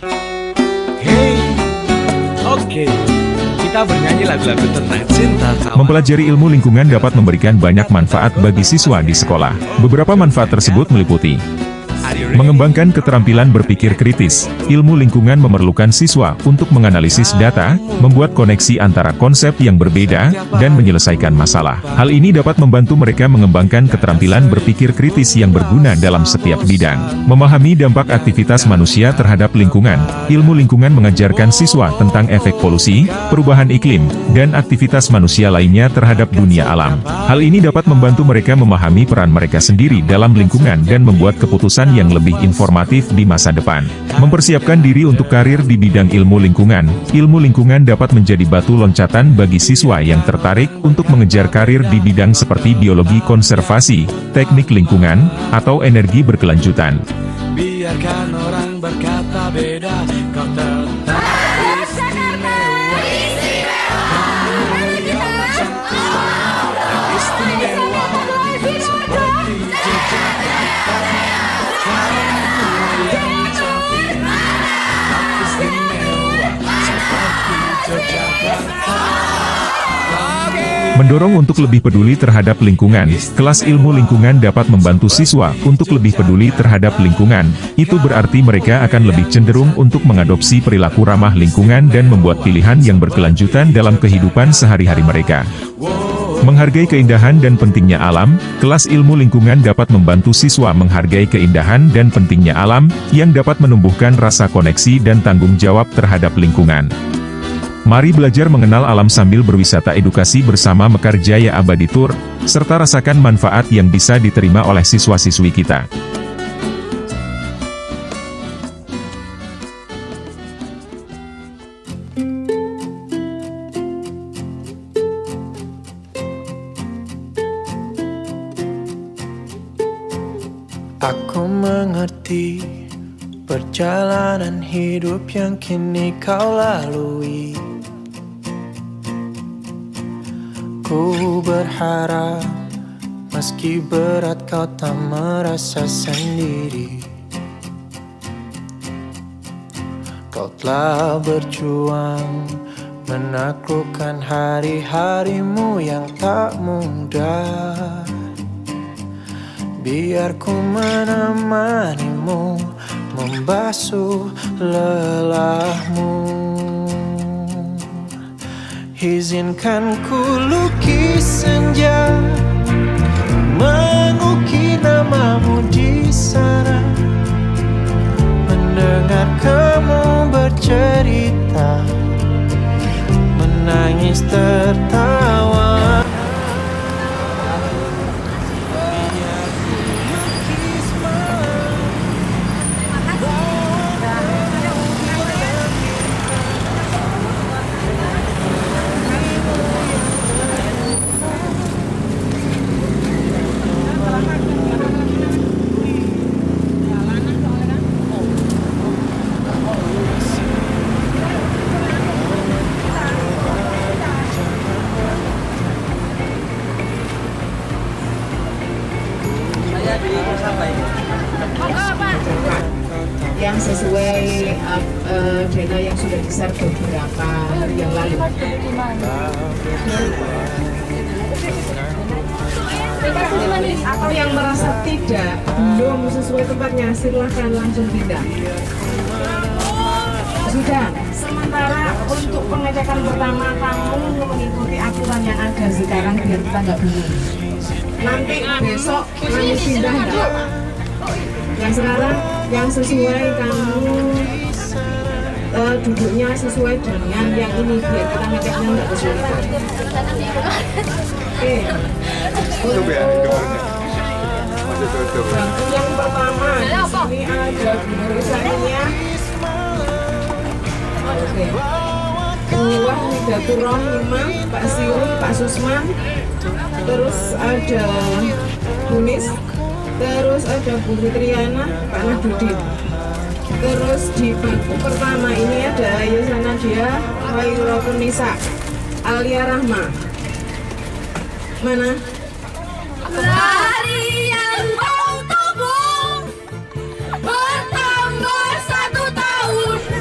Hey, oke, kita bernyanyi lagu-lagu tentang cinta. Mempelajari ilmu lingkungan dapat memberikan banyak manfaat bagi siswa di sekolah. Beberapa manfaat tersebut meliputi mengembangkan keterampilan berpikir kritis. Ilmu lingkungan memerlukan siswa untuk menganalisis data, membuat koneksi antara konsep yang berbeda, dan menyelesaikan masalah. Hal ini dapat membantu mereka mengembangkan keterampilan berpikir kritis yang berguna dalam setiap bidang. Memahami dampak aktivitas manusia terhadap lingkungan. Ilmu lingkungan mengajarkan siswa tentang efek polusi, perubahan iklim, dan aktivitas manusia lainnya terhadap dunia alam. Hal ini dapat membantu mereka memahami peran mereka sendiri dalam lingkungan dan membuat keputusan yang lebih informatif di masa depan. Mempersiapkan diri untuk karir di bidang ilmu lingkungan. Ilmu lingkungan dapat menjadi batu loncatan bagi siswa yang tertarik untuk mengejar karir di bidang seperti biologi konservasi, teknik lingkungan, atau energi berkelanjutan. Biarkan orang berkata beda, kau tetap istimewa. Kamu yang cantik dan istimewa, seperti jejak karya. Kamu yang cantik dan istimewa, seperti jejak Mendorong untuk lebih peduli terhadap lingkungan. Kelas ilmu lingkungan dapat membantu siswa untuk lebih peduli terhadap lingkungan. Itu berarti mereka akan lebih cenderung untuk mengadopsi perilaku ramah lingkungan dan membuat pilihan yang berkelanjutan dalam kehidupan sehari-hari mereka. Menghargai keindahan dan pentingnya alam. Kelas ilmu lingkungan dapat membantu siswa menghargai keindahan dan pentingnya alam, yang dapat menumbuhkan rasa koneksi dan tanggung jawab terhadap lingkungan. Mari belajar mengenal alam sambil berwisata edukasi bersama Mekar Jaya Abadi Tour, serta rasakan manfaat yang bisa diterima oleh siswa-siswi kita. Aku mengerti perjalanan hidup yang kini kau lalui. Ku berharap meski berat kau tak merasa sendiri. Kau telah berjuang menaklukkan hari-harimu yang tak mudah. Biar ku menemanimu, membasuh lelahmu. Izinkan ku lukis senja, mengukir namamu di sana. Mendengar kamu bercerita, menangis tertawa. Yang sesuai dana yang sudah besar beberapa hari yang lalu. Atau yang merasa belum sesuai tempatnya, silahkan langsung pindah. Sudah, sementara untuk pengecekan pertama kamu mengikuti aturan yang ada sekarang biar kita nggak bingung. Nanti besok kamu pindah nggak? Yang sekarang yang sesuai kamu duduknya sesuai dengan yang ini biar kita ngeceknya nggak kesulitan. Oke. Yang pertama di sini ada tulisannya. Oke. Buah Widatul Rohimah, Pak Sirun, Pak Susman. Terus ada Bunis. Terus ada Bu Fitriana, Pak Nahdudin. Terus di bangku pertama ini ada Yusana Nadia, Wahyu Nisa, Alia Rahma. Mana? Hari yang kau tabung bertambah 1 tahun.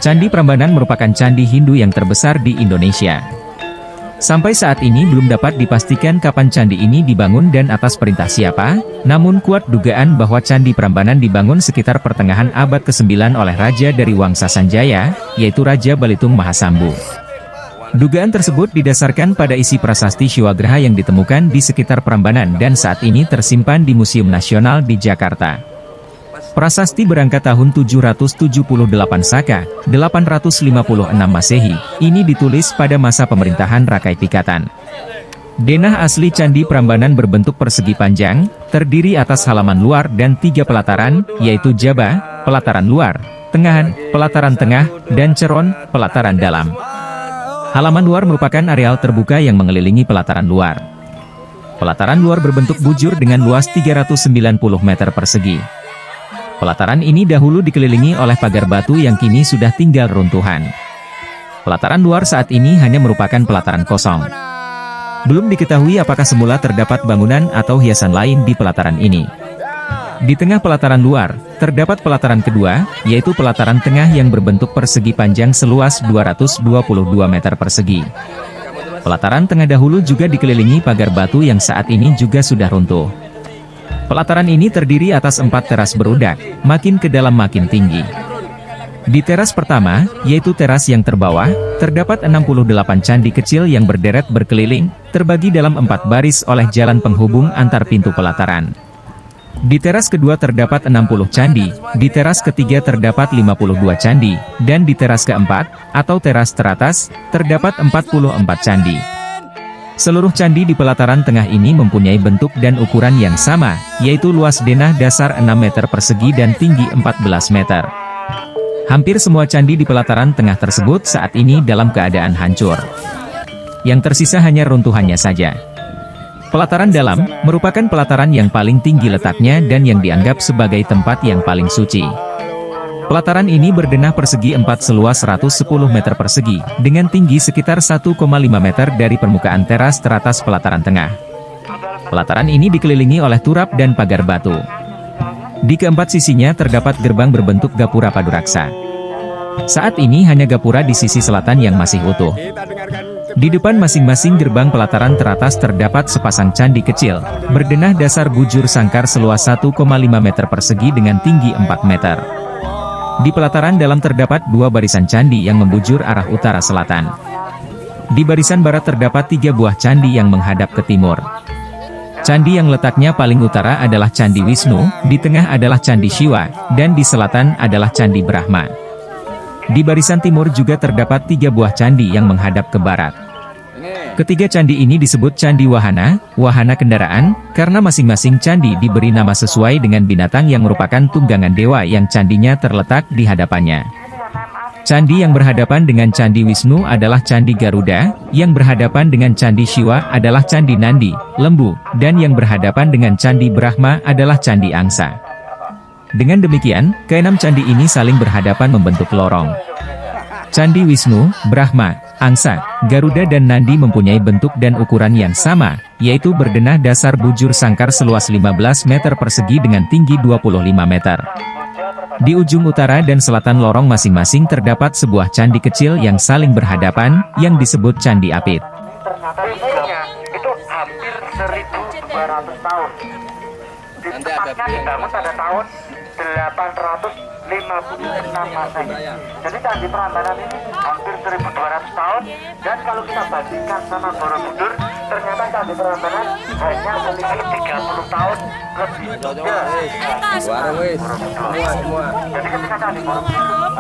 Candi Prambanan merupakan candi Hindu yang terbesar di Indonesia. Sampai saat ini belum dapat dipastikan kapan candi ini dibangun dan atas perintah siapa, namun kuat dugaan bahwa Candi Prambanan dibangun sekitar pertengahan abad ke-9 oleh raja dari Wangsa Sanjaya, yaitu Raja Balitung Mahasambu. Dugaan tersebut didasarkan pada isi prasasti Shiwagraha yang ditemukan di sekitar Prambanan dan saat ini tersimpan di Museum Nasional di Jakarta. Prasasti berangkat tahun 778 Saka, 856 Masehi, ini ditulis pada masa pemerintahan Rakai Pikatan. Denah asli Candi Prambanan berbentuk persegi panjang, terdiri atas halaman luar dan 3 pelataran, yaitu Jaba, pelataran luar, Tengahan, pelataran tengah, dan Ceron, pelataran dalam. Halaman luar merupakan areal terbuka yang mengelilingi pelataran luar. Pelataran luar berbentuk bujur dengan luas 390 meter persegi. Pelataran ini dahulu dikelilingi oleh pagar batu yang kini sudah tinggal runtuhan. Pelataran luar saat ini hanya merupakan pelataran kosong. Belum diketahui apakah semula terdapat bangunan atau hiasan lain di pelataran ini. Di tengah pelataran luar, terdapat pelataran kedua, yaitu pelataran tengah yang berbentuk persegi panjang seluas 222 meter persegi. Pelataran tengah dahulu juga dikelilingi pagar batu yang saat ini juga sudah runtuh. Pelataran ini terdiri atas 4 teras berudak, makin ke dalam makin tinggi. Di teras pertama, yaitu teras yang terbawah, terdapat 68 candi kecil yang berderet berkeliling, terbagi dalam 4 baris oleh jalan penghubung antar pintu pelataran. Di teras kedua terdapat 60 candi, di teras ketiga terdapat 52 candi, dan di teras keempat, atau teras teratas, terdapat 44 candi. Seluruh candi di pelataran tengah ini mempunyai bentuk dan ukuran yang sama, yaitu luas denah dasar 6 meter persegi dan tinggi 14 meter. Hampir semua candi di pelataran tengah tersebut saat ini dalam keadaan hancur. Yang tersisa hanya runtuhannya saja. Pelataran dalam, merupakan pelataran yang paling tinggi letaknya dan yang dianggap sebagai tempat yang paling suci. Pelataran ini berdenah persegi 4 seluas 110 meter persegi, dengan tinggi sekitar 1,5 meter dari permukaan teras teratas pelataran tengah. Pelataran ini dikelilingi oleh turap dan pagar batu. Di keempat sisinya terdapat gerbang berbentuk gapura paduraksa. Saat ini hanya gapura di sisi selatan yang masih utuh. Di depan masing-masing gerbang pelataran teratas terdapat sepasang candi kecil, berdenah dasar bujur sangkar seluas 1,5 meter persegi dengan tinggi 4 meter. Di pelataran dalam terdapat 2 barisan candi yang membujur arah utara-selatan. Di barisan barat terdapat 3 buah candi yang menghadap ke timur. Candi yang letaknya paling utara adalah Candi Wisnu, di tengah adalah Candi Shiwa, dan di selatan adalah Candi Brahma. Di barisan timur juga terdapat 3 buah candi yang menghadap ke barat. Ketiga candi ini disebut Candi Wahana, wahana kendaraan, karena masing-masing candi diberi nama sesuai dengan binatang yang merupakan tunggangan dewa yang candinya terletak di hadapannya. Candi yang berhadapan dengan Candi Wisnu adalah Candi Garuda, yang berhadapan dengan Candi Shiwa adalah Candi Nandi, lembu, dan yang berhadapan dengan Candi Brahma adalah Candi Angsa. Dengan demikian, keenam candi ini saling berhadapan membentuk lorong. Candi Wisnu, Brahma, Angsa, Garuda dan Nandi mempunyai bentuk dan ukuran yang sama, yaitu berdenah dasar bujur sangkar seluas 15 meter persegi dengan tinggi 25 meter. Di ujung utara dan selatan lorong masing-masing terdapat sebuah candi kecil yang saling berhadapan, yang disebut Candi Apit. Umurnya itu hampir 1.200 tahun. Tepatnya dibangun pada tahun 856 Masehi. Jadi Candi Prambanan ini hampir 1.200 tahun, dan kalau kita bandingkan sama Borobudur, ternyata Candi Prambanan hanya memiliki 30 tahun lebih muda. Jadi ketika Candi Borobudur dibangun,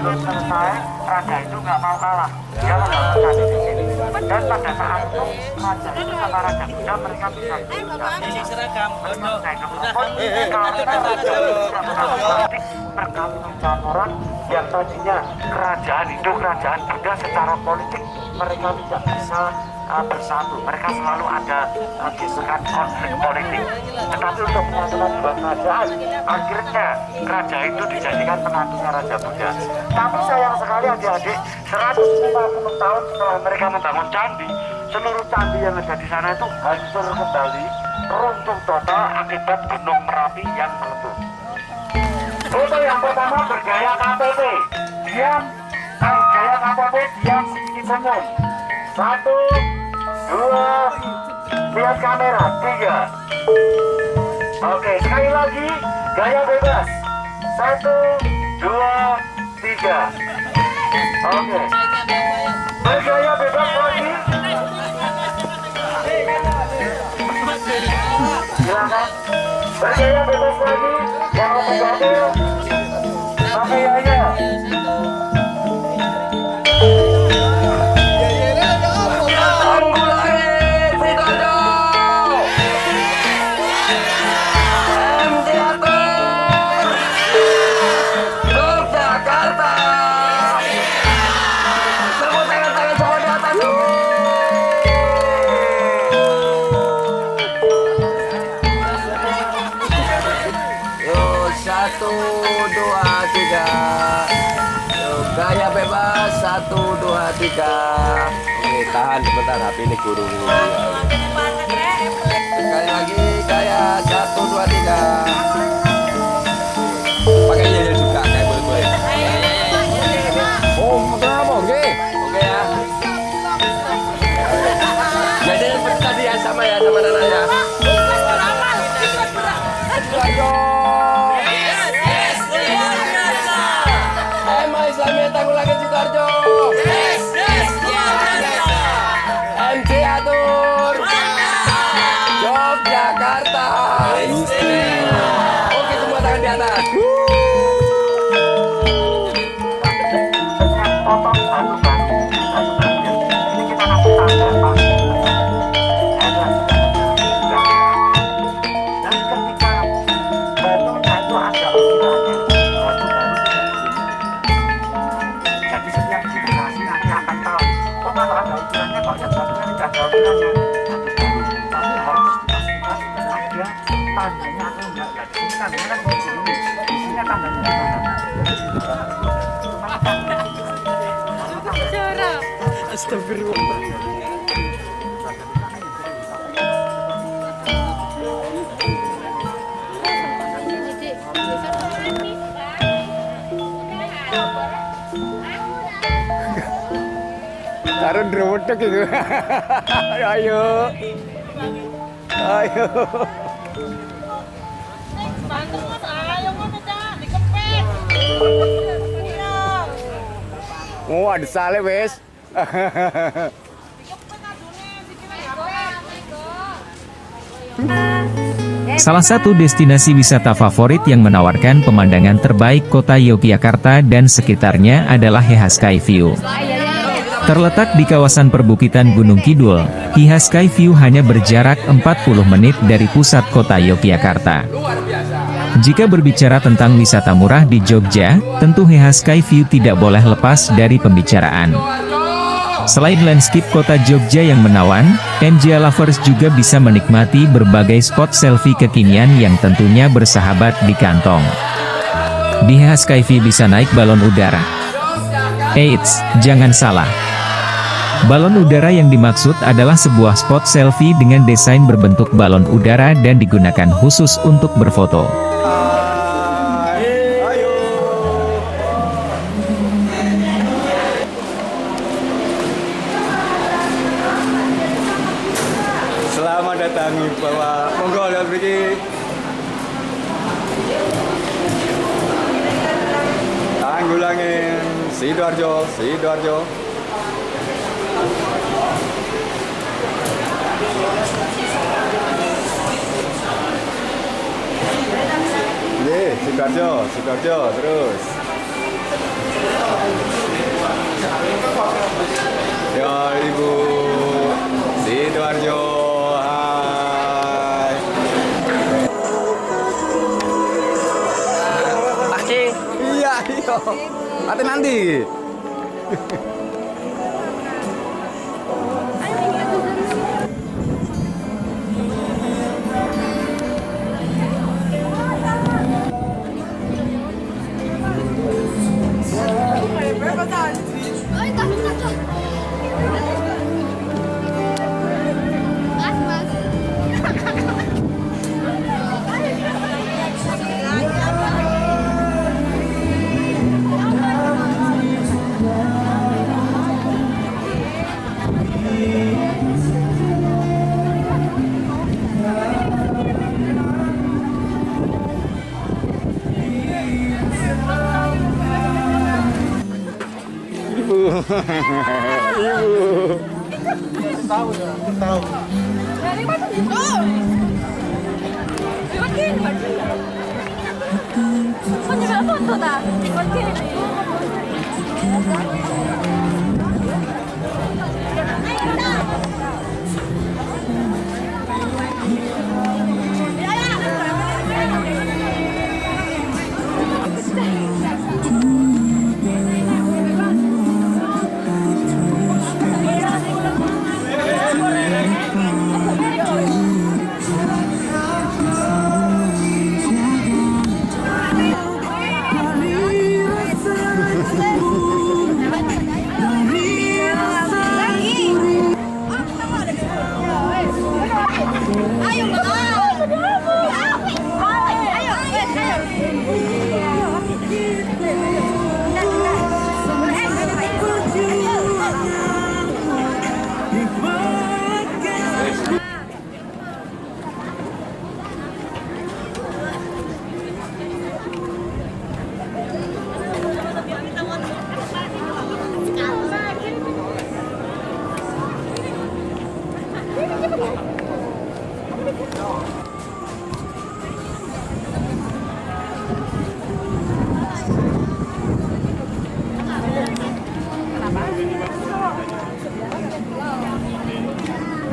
belum selesai, raja itu nggak mau kalah. Dia membangun candi di sini. Dan pada saat itu raja itu sama raja Buddha mereka bisa bergabung campuran yang tadinya kerajaan Hindu, kerajaan Buddha secara politik mereka tidak bisa bersatu. Mereka selalu ada gesekan konflik politik. Tetapi untuk menyatukan dua kerajaan, akhirnya raja itu dijadikan penantunya Raja Buddha. Tapi sayang sekali adik-adik, 150 tahun setelah mereka membangun candi, seluruh candi yang ada di sana itu hancur kembali, runtuh total akibat Gunung Merapi yang meletus. Foto yang pertama bergaya KTP. diam, gaya kapolri diam sedikit senyum. 1, 2, lihat kamera. 3. Oke, sekali lagi gaya bebas. 1, 2, 3. Oke, bergaya bebas lagi. Silakan. Bergaya bebas lagi. Jangan menggambil. Oke, ayo. Satu, dua, tiga. Yuk, gaya bebas. 1, 2, 3. Oke, tahan sebentar, HP ini guru. Sekali lagi, gaya 1, 2, 3. Pakai yel juga, kayak boleh-boleh. Oh, betul apa? Oke. Oke ya. Jadi seperti tadi ya, sama ya, sama Nana ya. Tanggulangi Sidoarjo. MC atur. Yogyakarta. Oke, semua tangan di atas. Potong satu batu, satu batu. Ini kita kasih tanda pas. Dan ketika batunya itu ada ukirannya, batu baru jadi setiap generasi nanti akan tahu. Oh, kalau ada ukirannya kok ada batunya tidak ada ukirannya. Tapi harus dipastikan ada tandanya atau enggak. Ya, di sini tandanya kan seperti ini. Di sini tandanya gimana? Astagfirullah. Karun drewedek itu. Ayo. Ayo. Bantu Mas, ayo ngono Cak, dikepet. Oh, ada sale wes. Salah satu destinasi wisata favorit yang menawarkan pemandangan terbaik kota Yogyakarta dan sekitarnya adalah Heha Skyview. Terletak di kawasan perbukitan Gunung Kidul, Heha Skyview hanya berjarak 40 menit dari pusat kota Yogyakarta. Jika berbicara tentang wisata murah di Jogja, tentu Heha Skyview tidak boleh lepas dari pembicaraan. Selain landscape kota Jogja yang menawan, MJ Lovers juga bisa menikmati berbagai spot selfie kekinian yang tentunya bersahabat di kantong. Di Heha Skyview bisa naik balon udara. Eits, jangan salah. Balon udara yang dimaksud adalah sebuah spot selfie dengan desain berbentuk balon udara dan digunakan khusus untuk berfoto. Selamat datang di bawah. Monggo lihat begini. Tanggulangin Sidoarjo, Sidoarjo. Nih, Sidoarjo, Sidoarjo terus. Ya Ibu Sidoarjo. Hai. Iya, iya. Ate nanti.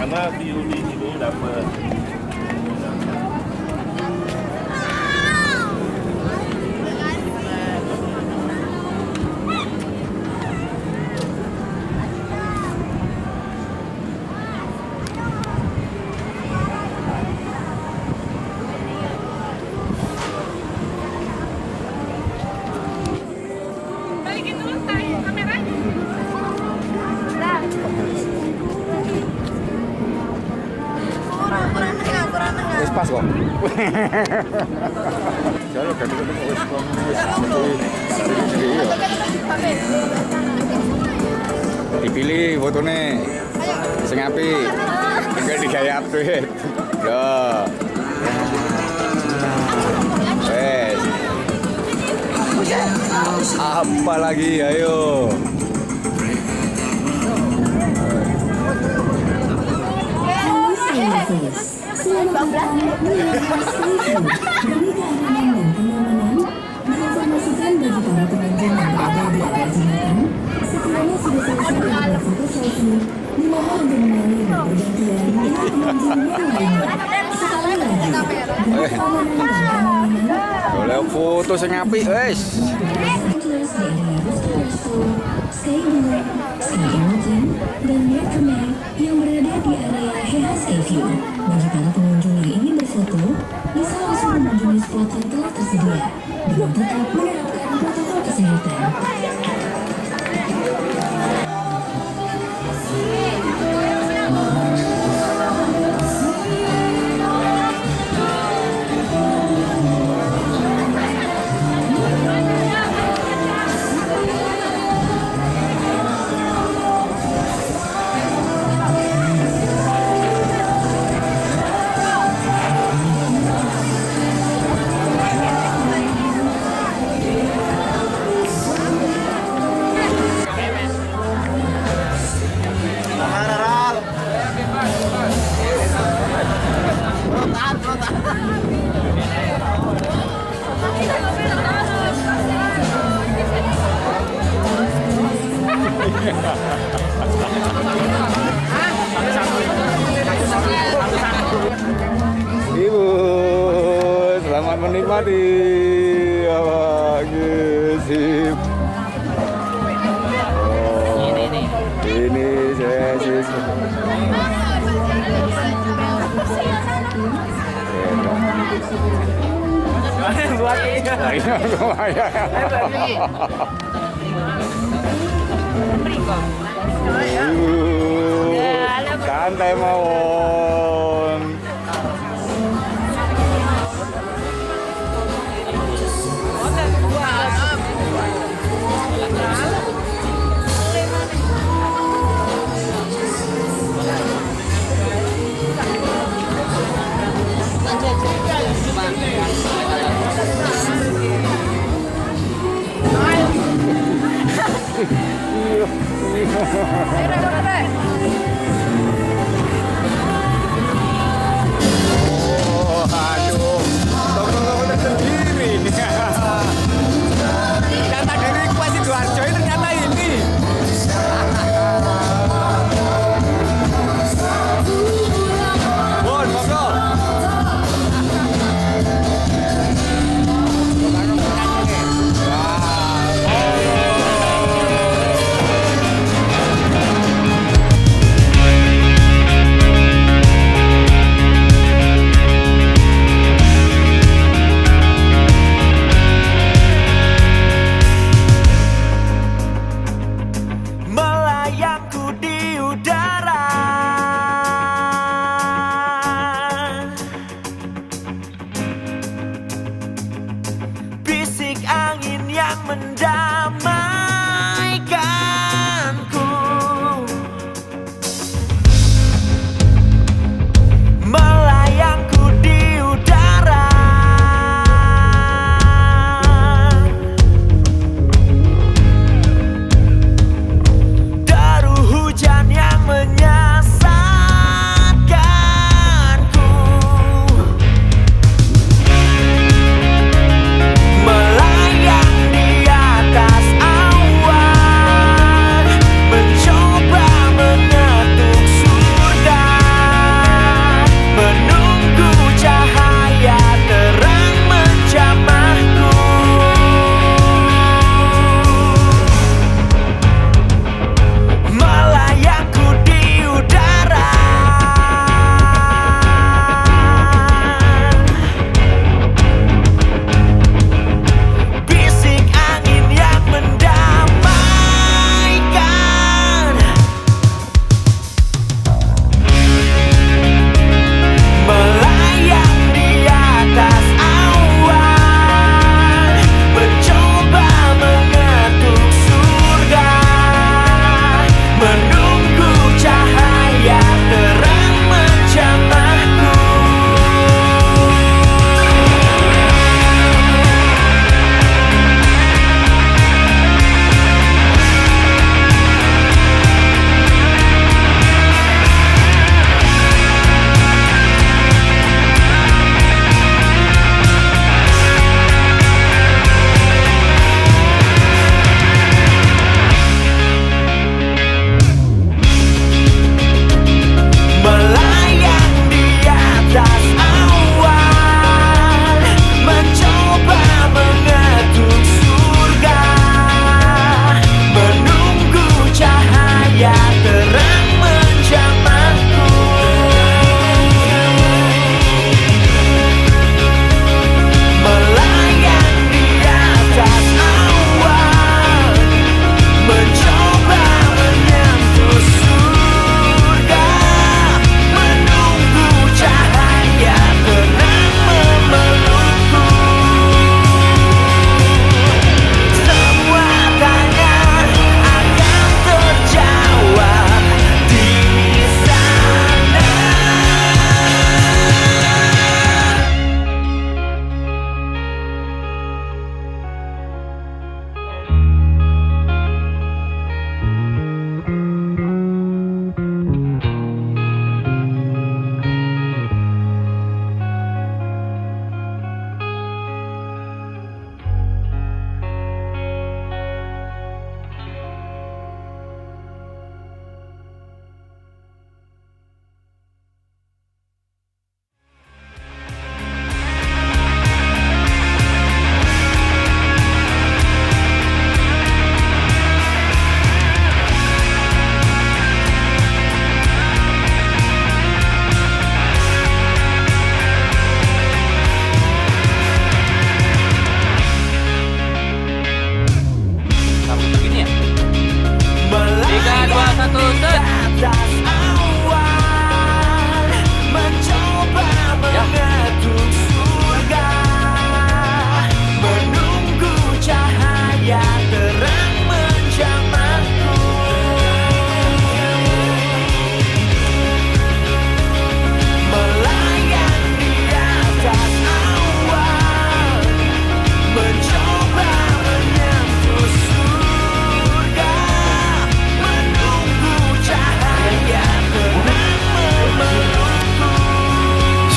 Karena view di sini dapat. Balikin dulu kameranya. Wis pas kok. Jalo gadhe-gadhe kok wis kok wis. Dipilih fotone. Sing apik. Enggak digaya update. Loh. Wes. Apa lagi? Ayo. Selama bertanya dari keamanan dan kenyamanan, diinformasikan bagi para pengunjung yang berada di area jembatan, sekiranya sudah selesai membuat foto selfie, dimohon untuk mengambil bergantian dengan pengunjung yang lainnya. Sekali lagi, dari keamanan dan kenyamanan, Boleh foto sing apik wis. Angeles di area resto-resto, Skyblue, Sky Mountain, dan Mercury yang berada di area Hejas Avenue. Bagi para pengunjung yang ingin berfoto, bisa langsung mengunjungi spot yang telah tersedia dengan tetap menerapkan protokol kesehatan. Ibu, selamat menikmati. Sip. Ini saya sih. Santai mawon. Iya.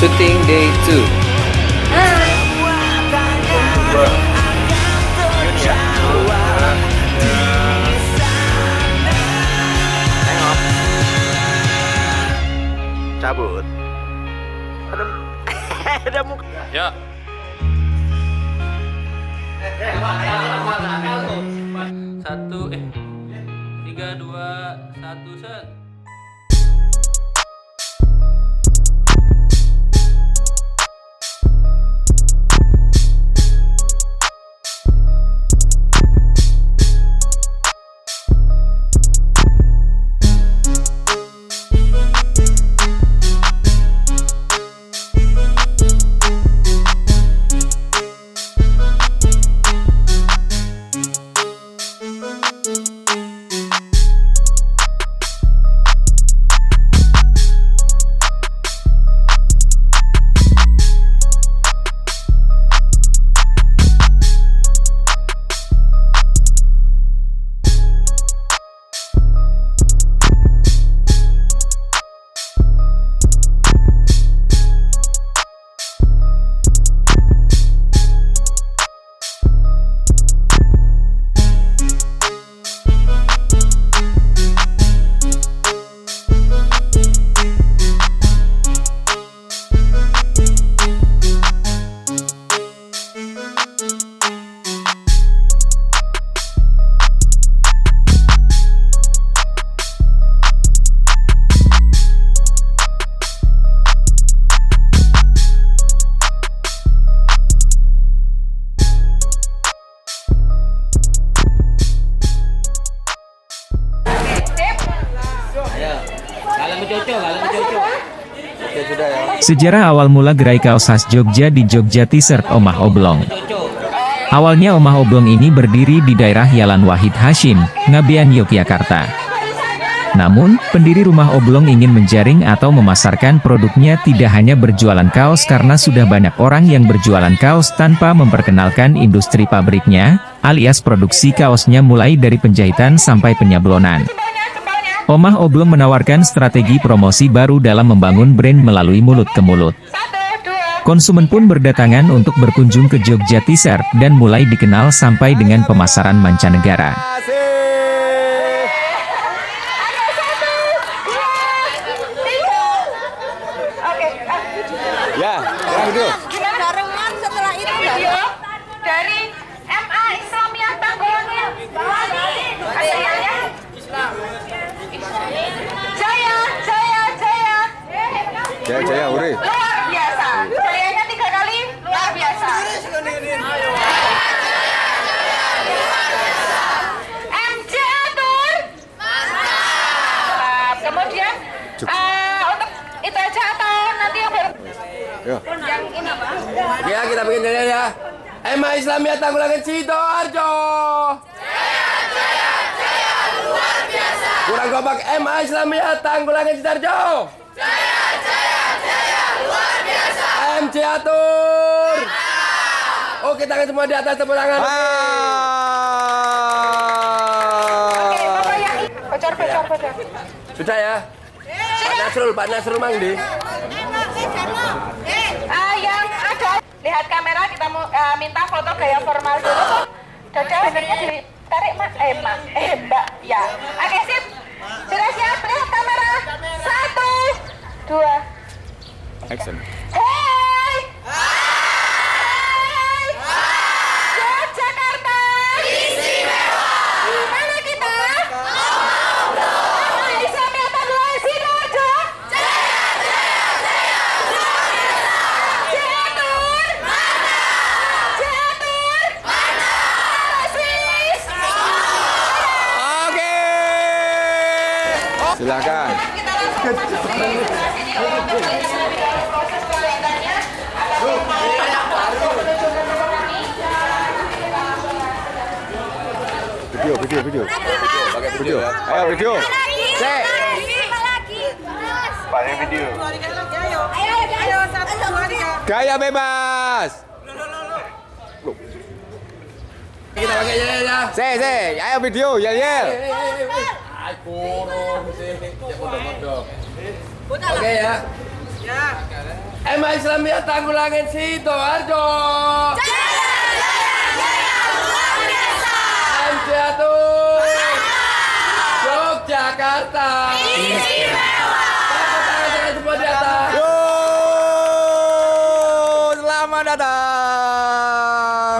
Shooting day 2. Cabut. Ada muka. Ya. Satu, 3, 2, 1, set. Sejarah awal mula gerai kaos khas Jogja di Jogja T-shirt Omah Oblong. Awalnya Omah Oblong ini berdiri di daerah Yalan Wahid Hashim, Ngabean, Yogyakarta. Namun, pendiri rumah Oblong ingin menjaring atau memasarkan produknya tidak hanya berjualan kaos karena sudah banyak orang yang berjualan kaos tanpa memperkenalkan industri pabriknya, alias produksi kaosnya mulai dari penjahitan sampai penyablonan. Omah Oblong menawarkan strategi promosi baru dalam membangun brand melalui mulut ke mulut. Konsumen pun berdatangan untuk berkunjung ke Jogja T-shirt dan mulai dikenal sampai dengan pemasaran mancanegara. Ya, itu. Barengan setelah itu dari MA Islamiyah Tanggulangin. Jaya, Uri. Luar biasa. Jayanya 3 kali, luar biasa. MC Atur. Mantap. Kemudian untuk itu aja atau nanti yang baru? Yang ini apa? Ya, kita bikin jaya ya. MA Islamiyah Tanggulangin Sidoarjo. Jaya, luar biasa. Kurang kompak, MA Islamiyah Tanggulangin Sidoarjo. Luar biasa. MC Atur. Oke, tangan semua di atas, tepuk tangan. Oke, Bapak yang bocor. Sudah ya? Pak Nasrul Mangdi. Yang ada, lihat kamera, kita minta foto gaya formal dulu. Dada benernya ditarik, Mbak. Ya. Oke, sip. Sudah siap, lihat kamera. 1, 2. Action. Hey! Yogyakarta! Istimewa! Di mana kita? Islamiyah Tanggulangin Sidoarjo! Jaya! Luar biasa! Jatur! Mantap! Jatur! Mantap! Sis! Oke. Silakan. Video. Ayo video. Cek. Pakai video. Ayo, 1, 2, 3. Gaya bebas. Kita pakai ya. Ayo video, yel. Oke ya. MA Islamiyah Tanggulangin Sidoarjo. MCATU Yogyakarta. Istimewa. Semua di atas. Selamat datang.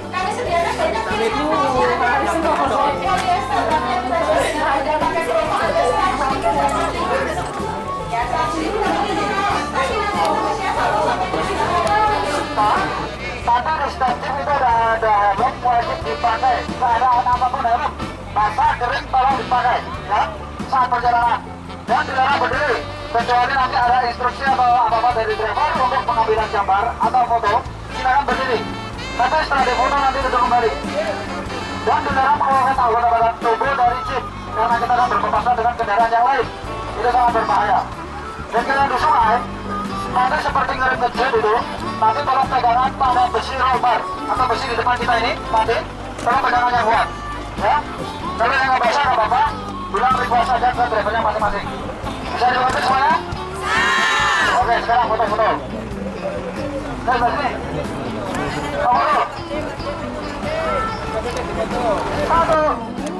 Kami sediakan banyak Tadi di stasiun itu ada helm wajib dipakai. Keadaan apapun helm, basah kering tolong dipakai. Ya, saat perjalanan. Dan dilarang berdiri, kecuali nanti ada instruksi atau apa-apa dari driver untuk pengambilan gambar atau foto, silakan berdiri. Tapi setelah difoto nanti duduk kembali. Dan dilarang mengeluarkan anggota badan tubuh dari jeep karena kita akan berpapasan dengan kendaraan yang lain. Itu sangat berbahaya. Dan kalau di sungai, nanti seperti ngirim ke jeep itu, nanti tolong pegangan pada besi roll bar atau besi di depan kita ini, nanti tolong pegangan yang kuat. Ya, kalau yang nggak basah nggak apa-apa, bilang request saja ke drivernya masing-masing. Bisa dibantu semuanya? Oke, sekarang foto-foto. Dari sini. Foto. Satu,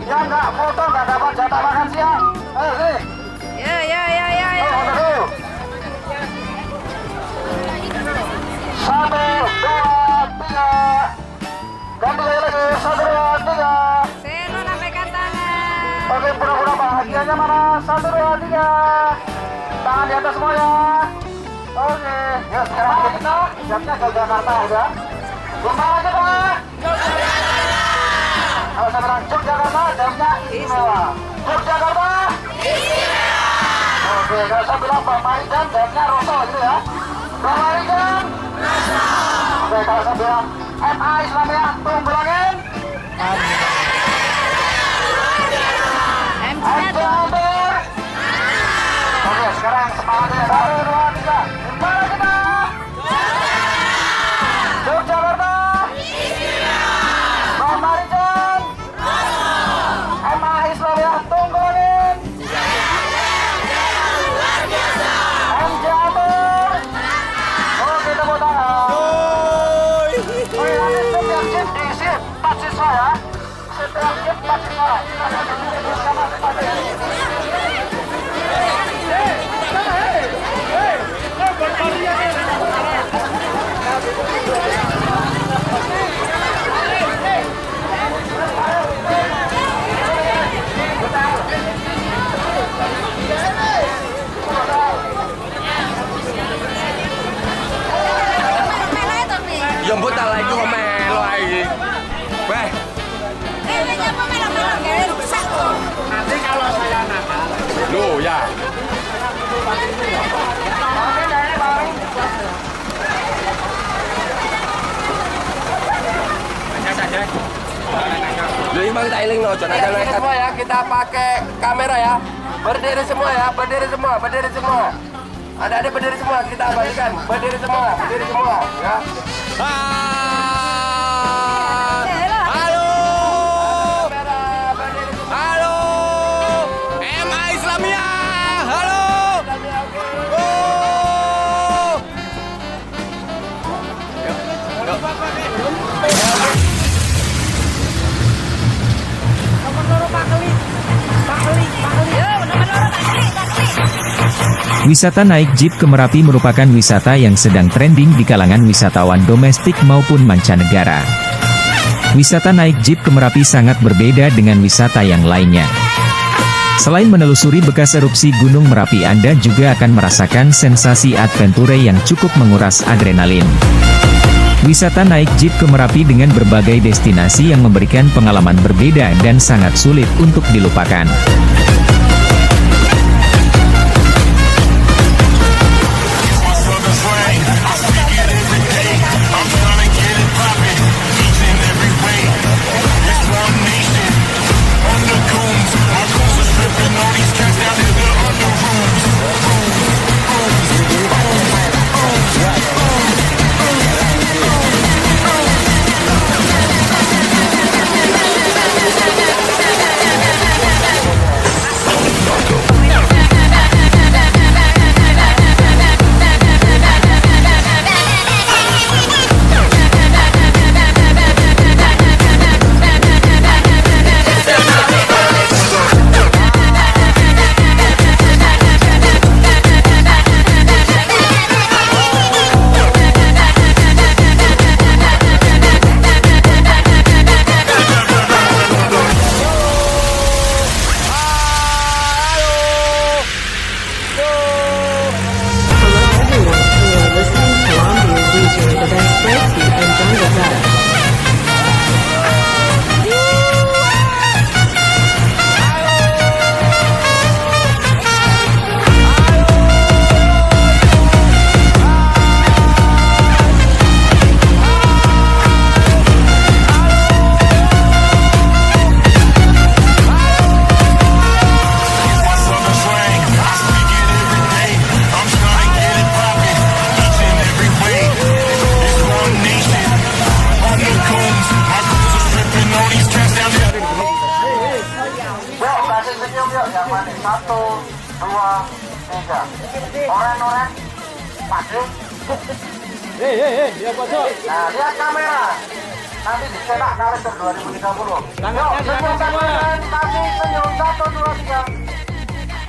yang nggak foto nggak dapat jatah makan siang. Ayo sini. Ya. Foto dulu. 1, 2, 3. Ganti lagi. 1, 2, 3. Seno nampaikan tangan. Oke, pura-pura bahagianya mana? 1, 2, 3. Tangan di atas semua ya. Oke, ya sekarang kita siapnya ke Jakarta udah. Kembali aja Pak. Kalau saya bilang Yogyakarta, jamnya istimewa. Yogyakarta istimewa. Oke, kalau saya bilang Pak Marijan, jamnya Rosso gitu ya. Pak Marijan Rosso. Oke, kalau saya bilang MA Islamiyah, Tunggulangin. MCATUR. Oke, sekarang semangatnya 1, 2, 3. Kembali kita. Yogyakarta. Pak Marijan. MA Islamiyah Tunggulangin. MCATUR. Oke, tepuk tangan. Oke, nanti setiap jeep diisi 4 siswa ya. Setiap jeep 4 siswa. Ya mbok tak lagi kok melo iki. Weh, Nanti kalau saya nakal. loh ya. Loh emang tak iling no, jangan naik semua ya, kita pakai kamera ya. Berdiri semua ya, berdiri semua. Ada berdiri semua, kita abadikan. Berdiri semua ya. Halo, MA Islamiyah. Halo. Wisata naik jeep ke Merapi merupakan wisata yang sedang trending di kalangan wisatawan domestik maupun mancanegara. Wisata naik jeep ke Merapi sangat berbeda dengan wisata yang lainnya. Selain menelusuri bekas erupsi Gunung Merapi, Anda juga akan merasakan sensasi adventure yang cukup menguras adrenalin. Wisata naik jeep ke Merapi dengan berbagai destinasi yang memberikan pengalaman berbeda dan sangat sulit untuk dilupakan. kasih senyum yuk yang manis. 1, 2, 3. Oren. Pasti. Ya bocor. Nah, lihat kamera. Nanti dicetak kalender 2030. Yuk, senyum teman-teman. Kasih senyum. 1, 2, 3.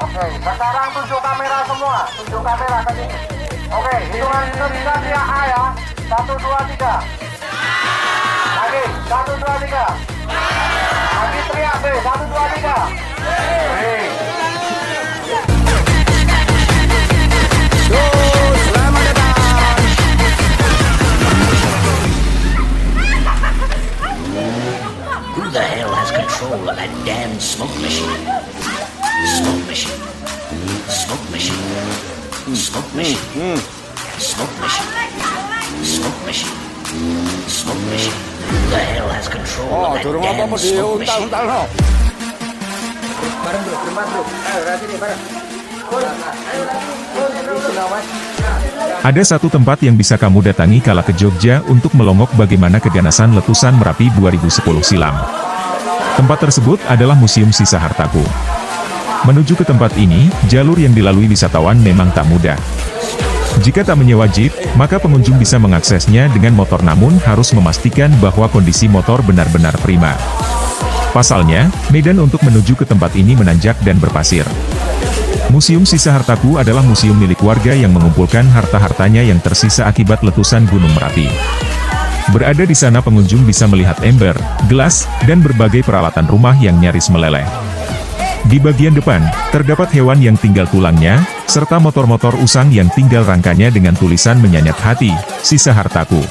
Oke, sekarang tunjuk kamera semua. Tunjuk kamera ke sini. Oke, hitungan ketiga dia A ya. 1, 2, 3. Lagi, 1, 2, 3. Lagi teriak B, 1, 2, 3. Selamat datang. Who the hell has control of that damn smoke machine? Smoke machine. Smoke machine. Smoke machine. Smoke machine. Smoke machine. Smoke machine. Who the hell has control of that Durung damn apa-apa smoke machine? diuntal-untal no. Bareng bro, berempat bro. Ayo, sini bareng. Ada satu tempat yang bisa kamu datangi kala ke Jogja untuk melongok bagaimana keganasan letusan Merapi 2010 silam. Tempat tersebut adalah Museum Sisa Hartaku. Menuju ke tempat ini, jalur yang dilalui wisatawan memang tak mudah. Jika tak menyewa jeep, maka pengunjung bisa mengaksesnya dengan motor namun harus memastikan bahwa kondisi motor benar-benar prima. Pasalnya, medan untuk menuju ke tempat ini menanjak dan berpasir. Museum Sisa Hartaku adalah museum milik warga yang mengumpulkan harta-hartanya yang tersisa akibat letusan Gunung Merapi. Berada di sana pengunjung bisa melihat ember, gelas, dan berbagai peralatan rumah yang nyaris meleleh. Di bagian depan, terdapat hewan yang tinggal tulangnya, serta motor-motor usang yang tinggal rangkanya dengan tulisan menyayat hati, Sisa Hartaku.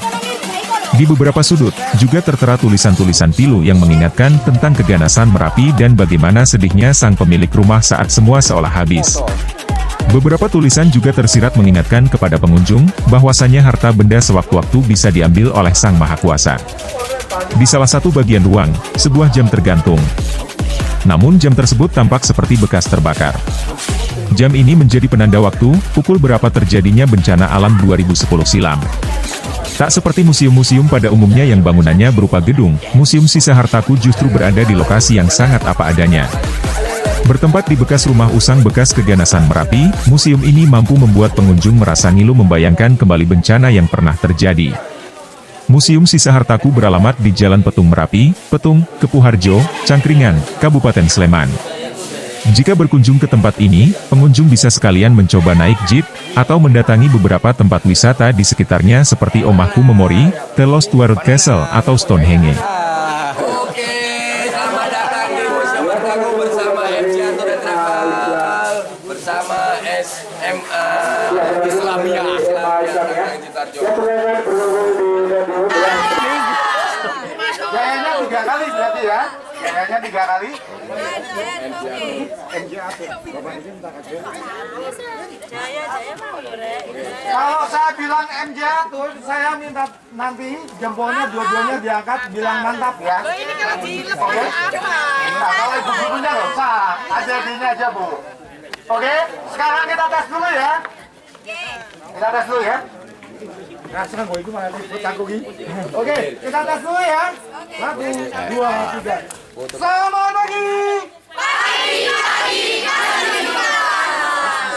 Di beberapa sudut, juga tertera tulisan-tulisan pilu yang mengingatkan tentang keganasan Merapi dan bagaimana sedihnya sang pemilik rumah saat semua seolah habis. Beberapa tulisan juga tersirat mengingatkan kepada pengunjung, bahwasannya harta benda sewaktu-waktu bisa diambil oleh Sang Maha Kuasa. Di salah satu bagian ruang, sebuah jam tergantung. Namun jam tersebut tampak seperti bekas terbakar. Jam ini menjadi penanda waktu, pukul berapa terjadinya bencana alam 2010 silam. Tak seperti museum-museum pada umumnya yang bangunannya berupa gedung, Museum Sisa Hartaku justru berada di lokasi yang sangat apa adanya. Bertempat di bekas rumah usang bekas keganasan Merapi, museum ini mampu membuat pengunjung merasa ngilu membayangkan kembali bencana yang pernah terjadi. Museum Sisa Hartaku beralamat di Jalan Petung Merapi, Petung, Kepuharjo, Cangkringan, Kabupaten Sleman. Jika berkunjung ke tempat ini, pengunjung bisa sekalian mencoba naik jeep, atau mendatangi beberapa tempat wisata di sekitarnya seperti Omahku Memori, The Lost World Castle, atau Stonehenge. Oke, selamat datang di Museum Hartaku bersama MC Anton Travel, bersama SMA Islamia Citarjo. Jayanya 3 kali berarti ya. Jayanya 3 kali. Kalau saya bilang MJ tuh, saya minta nanti jempolnya dua-duanya diangkat, bilang mantap ya. Oke? Nah, kalau ibu gurunya nggak usah, aja aja Bu. Oke? Sekarang kita tes dulu ya. Kita tes dulu ya. Nah, sekarang gue itu malah ikut cangkuki. Oke, kita tes dulu ya. 1, 2, 3. Selamat pagi. Pagi.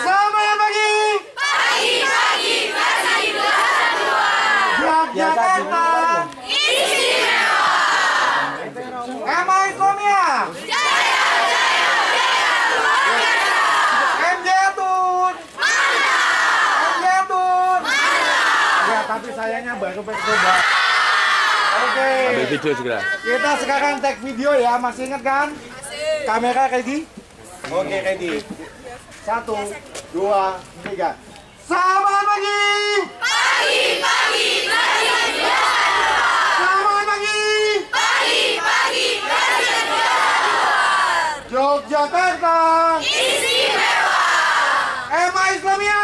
Selamat pagi. Pagi. Yogyakarta. Istimewa. Ema Islamia. Jaya. MJ Tun. MJ Tun. Ya, tapi sayangnya baru coba. Oke. Ambil video segera. Kita sekarang take video ya, masih ingat kan? Kamera ready? Oke, ready. 1, 2, 3. Selamat pagi. Pagi. Selamat pagi. Yogyakarta. Istimewa. Ema Islamia.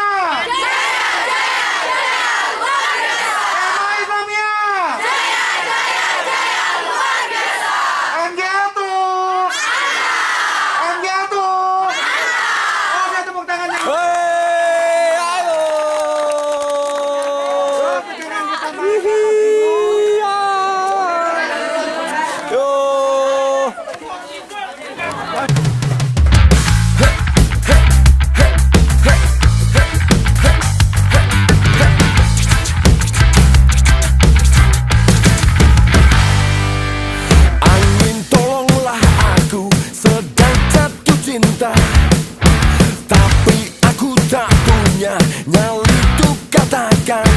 cinta, tapi aku tak punya nyali untuk katakan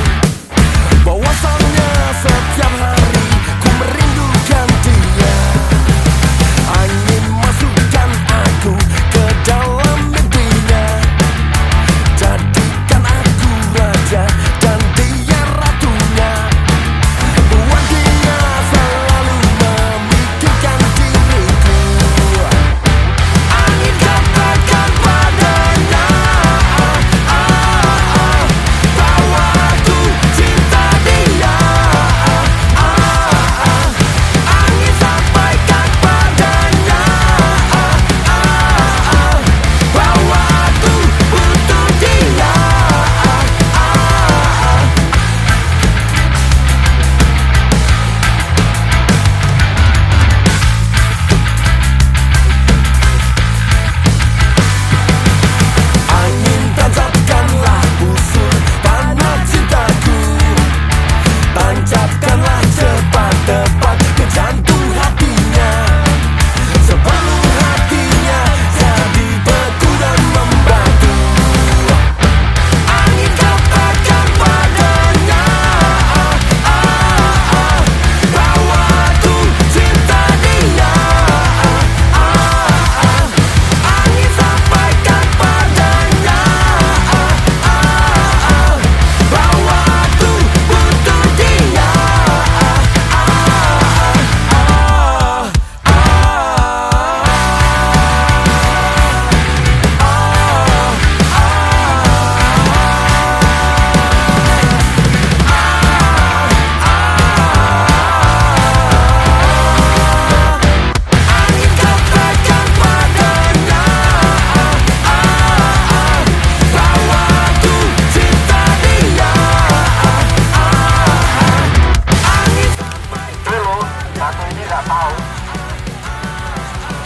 bahwasannya setiap hari ku merindukan dia. Angin masukkan aku ke dalam mimpinya, jadikan aku raja dan dia ratunya. Buat dia selalu memikirkan diriku. Angin katakan padanya, bahwa aku cinta dia. Angin sampaikan padanya, bahwa aku butuh dia. Angin tancapkanlah busur panah cintaku, tancapkanlah cepat tepat ke jantung hatinya, sebelum hatinya jadi beku dan membatu. Angin katakan padanya, bahwa aku cinta dia. Angin sampaikan padanya, bahwa aku butuh dia. Angin katakan padanya, bahwa aku cinta dia. Dulu, satu ini nggak tahu.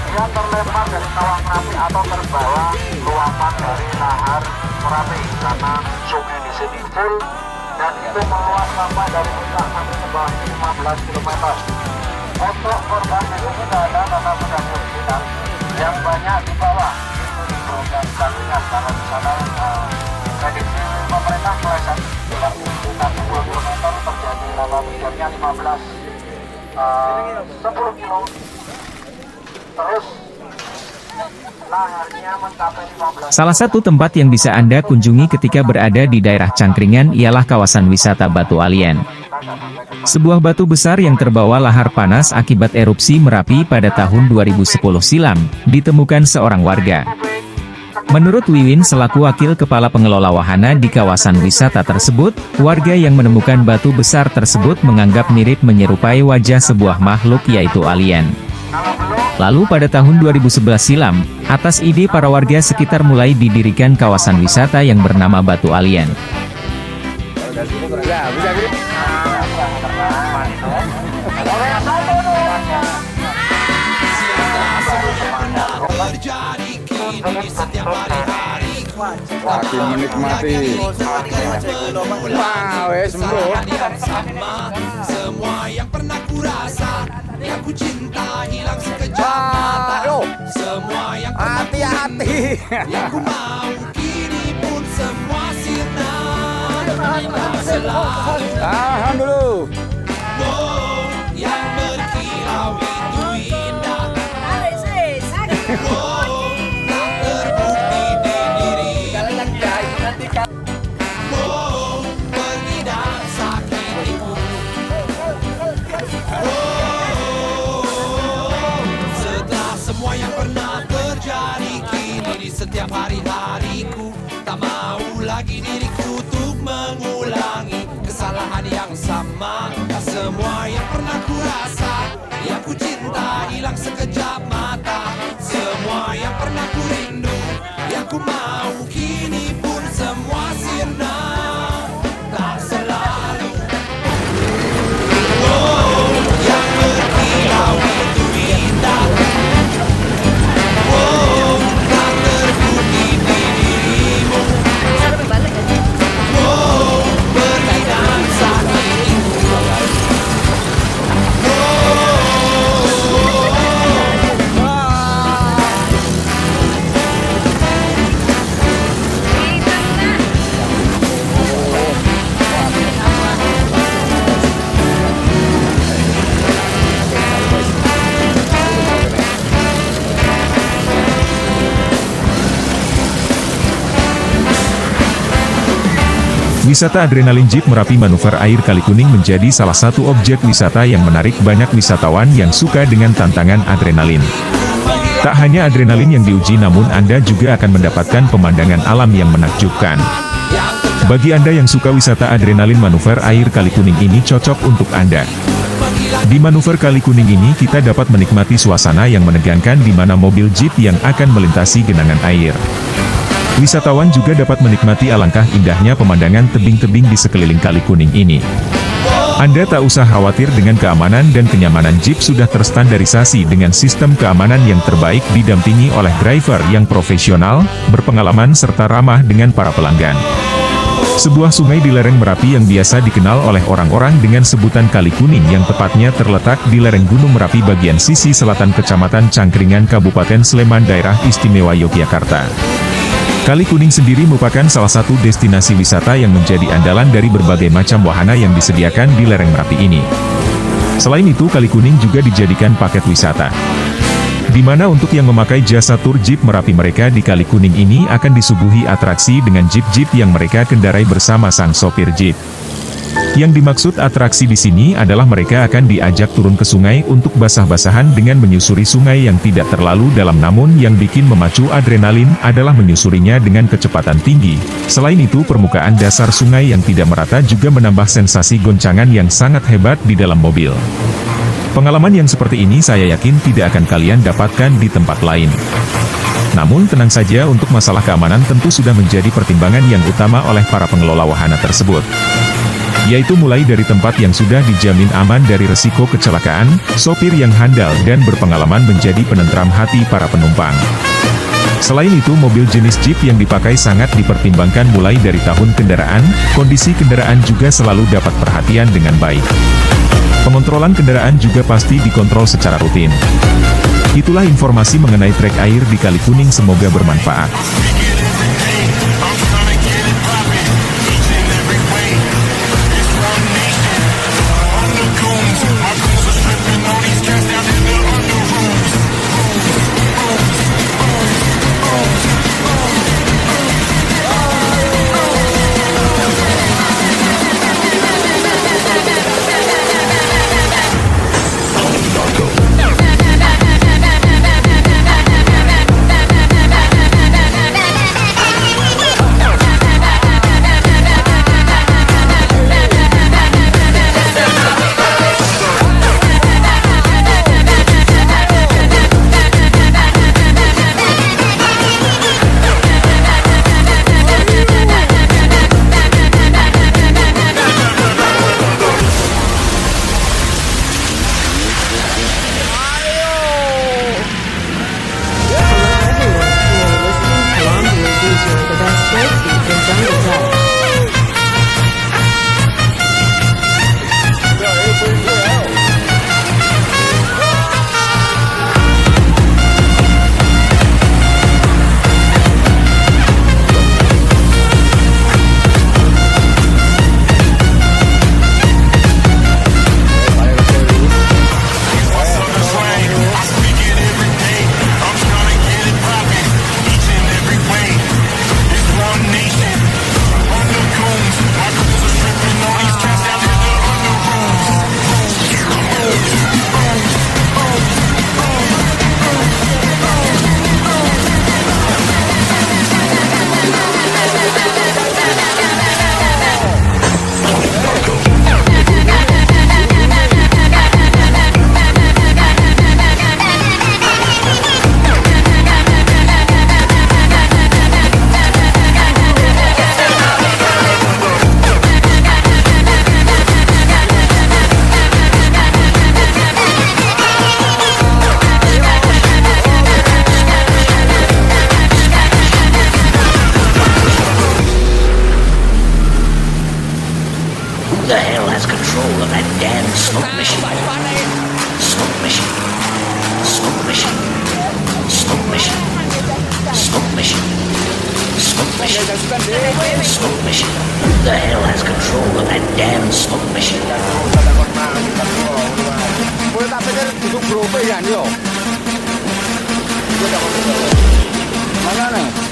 Dia terlempar dari kawah Merapi atau terbawa luapan dari lahar Merapi karena sungai di sini full dan itu meluas sampai dari puncak sampai ke bawah 15 km. Untuk korban di sini tidak ada tanda benda kriminal yang banyak di bawah. Itu diperlukan jaminan karena di sana prediksi pemerintah mulai saat sekitar 10 km terjadi lava hujannya 10 kilo. Terus laharnya mencapai 15. Salah satu tempat yang bisa Anda kunjungi ketika berada di daerah Cangkringan ialah kawasan wisata Batu Alien. Sebuah batu besar yang terbawa lahar panas akibat erupsi Merapi pada tahun 2010 silam, ditemukan seorang warga. Menurut Wiwin selaku wakil kepala pengelola wahana di kawasan wisata tersebut, warga yang menemukan batu besar tersebut menganggap mirip menyerupai wajah sebuah makhluk yaitu alien. Lalu pada tahun 2011 silam, atas ide para warga sekitar mulai didirikan kawasan wisata yang bernama Batu Alien. Lagi menikmati. Wah, wes bro. Semua yang pernah kurasa, yang ku cinta hilang sekejap mata. Semua yang hati-hati, yang ku mau kini pun semua sirna. Indah selalu. Tahan dulu. Wow, yang berkilau itu indah. Wow, tak terbukti di diri. Wow, pergi dan sakitiku. Setelah semua yang pernah terjadi, kini di setiap hari-hariku tak mau lagi diriku untuk mengulangi kesalahan yang sama. Semua yang pernah kurasa, yang ku cinta hilang sekejap mata. Semua yang pernah ku rindu, yang ku mau kini pun semua sirna. Tak selalu. Wow, yang berkilau itu indah. Wow, tak terbukti di dirimu. Wow, pergi dan sakitiku. Wow. Wisata adrenalin Jeep Merapi Manuver Air Kalikuning menjadi salah satu objek wisata yang menarik banyak wisatawan yang suka dengan tantangan adrenalin. Tak hanya adrenalin yang diuji, namun Anda juga akan mendapatkan pemandangan alam yang menakjubkan. Bagi Anda yang suka wisata adrenalin, manuver air Kalikuning ini cocok untuk Anda. Di manuver Kalikuning ini kita dapat menikmati suasana yang menegangkan di mana mobil Jeep yang akan melintasi genangan air. Wisatawan juga dapat menikmati alangkah indahnya pemandangan tebing-tebing di sekeliling Kalikuning ini. Anda tak usah khawatir dengan keamanan dan kenyamanan. Jeep sudah terstandarisasi dengan sistem keamanan yang terbaik, didampingi oleh driver yang profesional, berpengalaman serta ramah dengan para pelanggan. Sebuah sungai di lereng Merapi yang biasa dikenal oleh orang-orang dengan sebutan Kalikuning yang tepatnya terletak di lereng Gunung Merapi bagian sisi selatan Kecamatan Cangkringan, Kabupaten Sleman, Daerah Istimewa Yogyakarta. Kalikuning sendiri merupakan salah satu destinasi wisata yang menjadi andalan dari berbagai macam wahana yang disediakan di lereng Merapi ini. Selain itu, Kalikuning juga dijadikan paket wisata, di mana untuk yang memakai jasa tur Jeep Merapi, mereka di Kalikuning ini akan disuguhi atraksi dengan jeep-jeep yang mereka kendarai bersama sang sopir Jeep. Yang dimaksud atraksi di sini adalah mereka akan diajak turun ke sungai untuk basah-basahan dengan menyusuri sungai yang tidak terlalu dalam, namun yang bikin memacu adrenalin adalah menyusurinya dengan kecepatan tinggi. Selain itu, permukaan dasar sungai yang tidak merata juga menambah sensasi goncangan yang sangat hebat di dalam mobil. Pengalaman yang seperti ini saya yakin tidak akan kalian dapatkan di tempat lain. Namun tenang saja, untuk masalah keamanan tentu sudah menjadi pertimbangan yang utama oleh para pengelola wahana tersebut. Yaitu mulai dari tempat yang sudah dijamin aman dari resiko kecelakaan, sopir yang handal dan berpengalaman menjadi penentram hati para penumpang. Selain itu, mobil jenis Jeep yang dipakai sangat dipertimbangkan mulai dari tahun kendaraan, kondisi kendaraan juga selalu dapat perhatian dengan baik. Pengontrolan kendaraan juga pasti dikontrol secara rutin. Itulah informasi mengenai trek air di Kalikuning, semoga bermanfaat. Who the hell has control of that damn smoke machine? Smoke machine. Smoke machine. Smoke machine. Smoke machine. Smoke machine. Smoke machine. Who the hell has control of that damn smoke machine? Mana?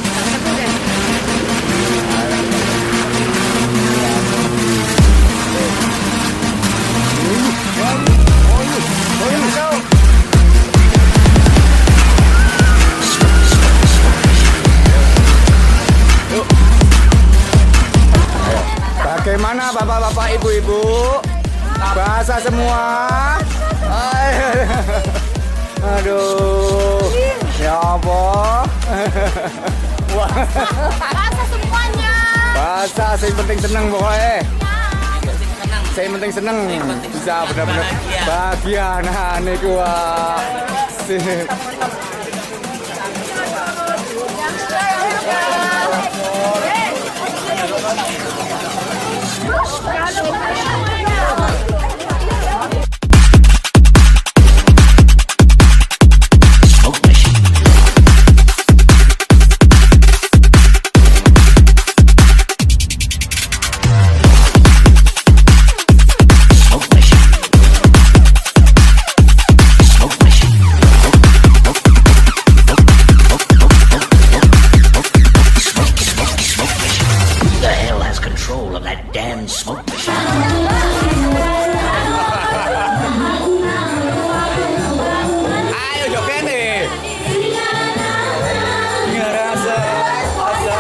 bapak-bapak, ibu-ibu. Basah semua. Aduh. Ya apa? Basah semuanya. Basah, saya penting seneng pokoknya. Saya penting seneng. Bisa benar-benar bahagia. Nah, niku wah. Control of that damn smoke machine. Ayo joget nih. Ngerasa asa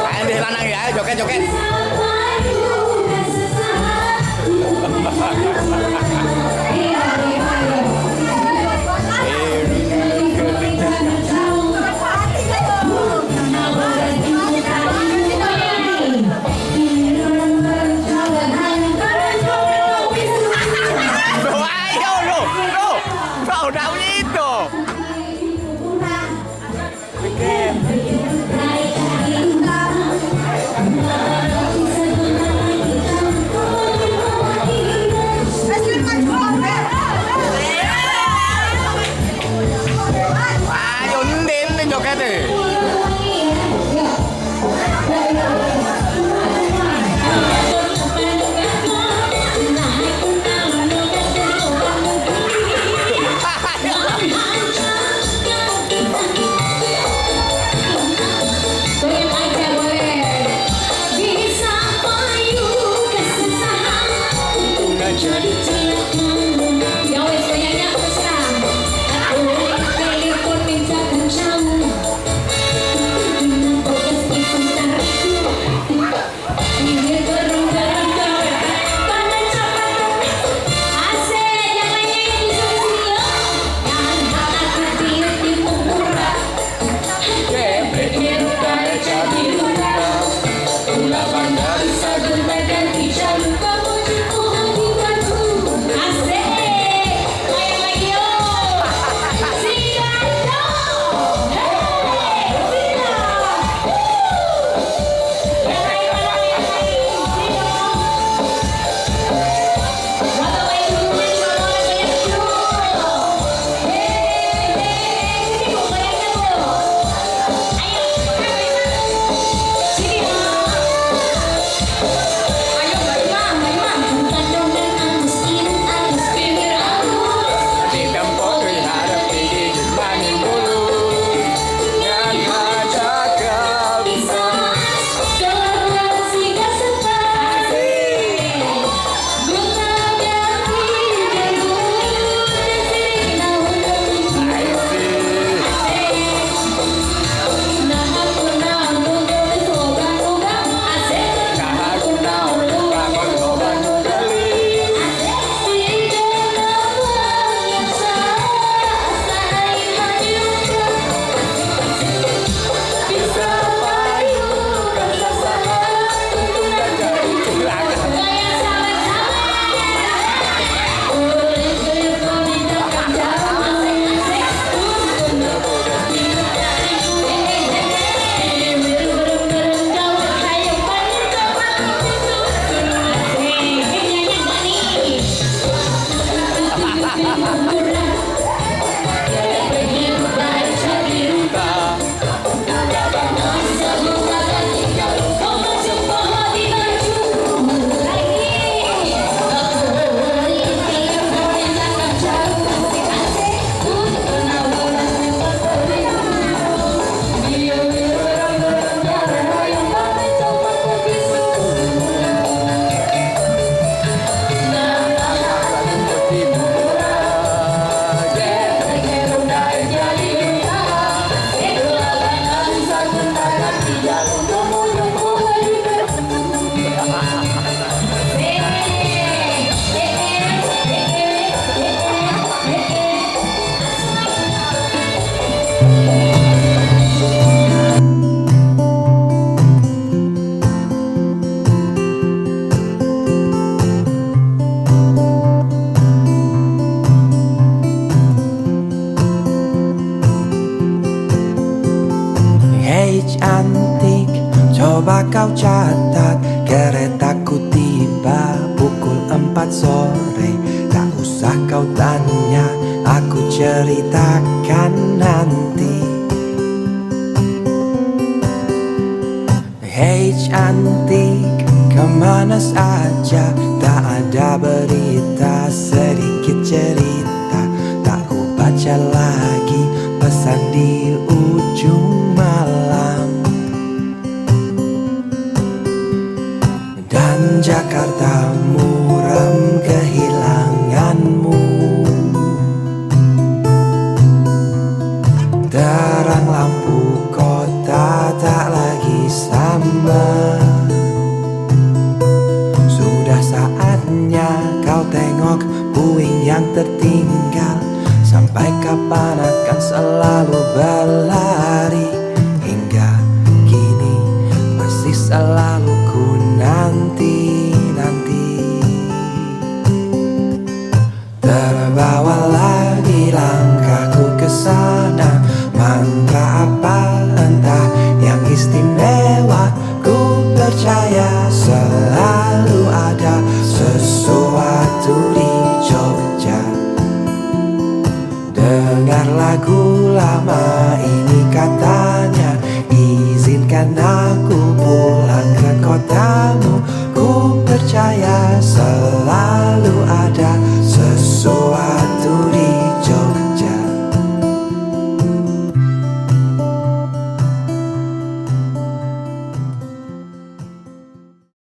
ayo deh lanang ya, ayo joget-joget. cantik, coba kau catat, keretaku tiba pukul 4 sore. Tak usah kau tanya, aku ceritakan nanti. Hei cantik, kemana saja? Tak ada berita, sedikit cerita. Tak ku baca lagi pesan di ujung malam. Dan Jakarta muram kehilanganmu. Terang lampu kota tak lagi sama. Sudah saatnya kau tengok puing yang tertinggal. Sampai kapan akan selalu berlari? Hingga kini masih selalu ku nanti-nanti. Terbawa lagi langkahku ke sana. Mantra apa entah yang istimewa, ku percaya selalu ada sesuatu di Jogja. Dengar lagu lama ini katanya, izinkan aku pulang ke kotamu. Ku percaya selalu ada sesuatu